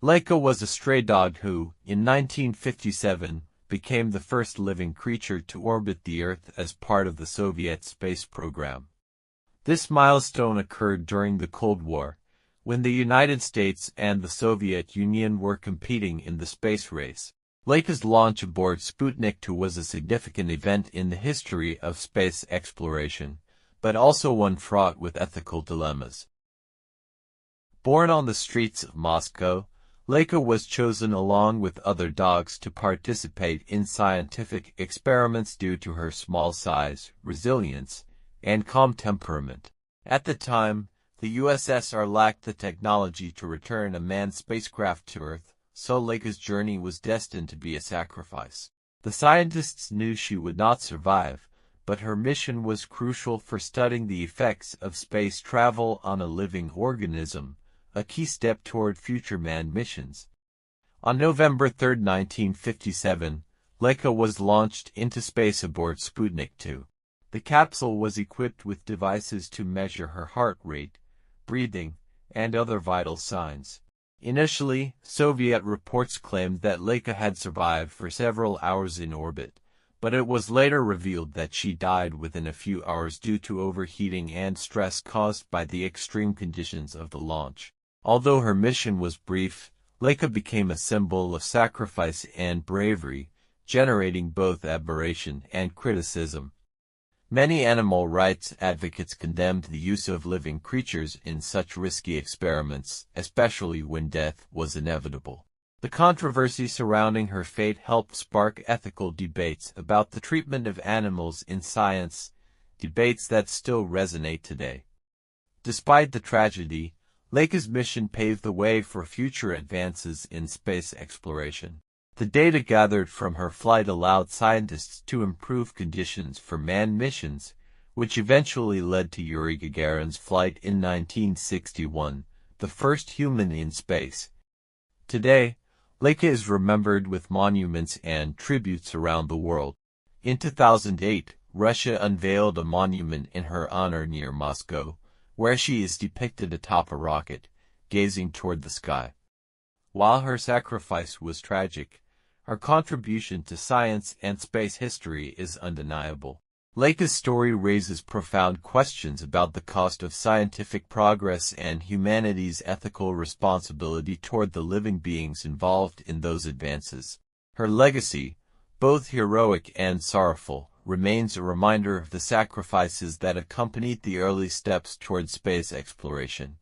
Laika was a stray dog who, in 1957, became the first living creature to orbit the Earth as part of the Soviet space program. This milestone occurred during the Cold War, when the United States and the Soviet Union were competing in the space race. Laika's launch aboard Sputnik 2 was a significant event in the history of space exploration, but also one fraught with ethical dilemmas. Born on the streets of Moscow, Laika was chosen along with other dogs to participate in scientific experiments due to her small size, resilience, and calm temperament. At the time, the USSR lacked the technology to return a manned spacecraft to Earth, so Laika's journey was destined to be a sacrifice. The scientists knew she would not survive, but her mission was crucial for studying the effects of space travel on a living organism, a key step toward future manned missions. On November 3, 1957, Laika was launched into space aboard Sputnik 2. The capsule was equipped with devices to measure her heart rate, breathing, and other vital signs. Initially, Soviet reports claimed that Laika had survived for several hours in orbit, but it was later revealed that she died within a few hours due to overheating and stress caused by the extreme conditions of the launch. Although her mission was brief, Laika became a symbol of sacrifice and bravery, generating both admiration and criticism. Many animal rights advocates condemned the use of living creatures in such risky experiments, especially when death was inevitable. The controversy surrounding her fate helped spark ethical debates about the treatment of animals in science, debates that still resonate today. Despite the tragedy, Laika's mission paved the way for future advances in space exploration. The data gathered from her flight allowed scientists to improve conditions for manned missions, which eventually led to Yuri Gagarin's flight in 1961, the first human in space. Today, Laika is remembered with monuments and tributes around the world. In 2008, Russia unveiled a monument in her honor near Moscow, where she is depicted atop a rocket, gazing toward the sky. While her sacrifice was tragic, her contribution to science and space history is undeniable. Laika's story raises profound questions about the cost of scientific progress and humanity's ethical responsibility toward the living beings involved in those advances. Her legacy, both heroic and sorrowful, remains a reminder of the sacrifices that accompanied the early steps toward space exploration.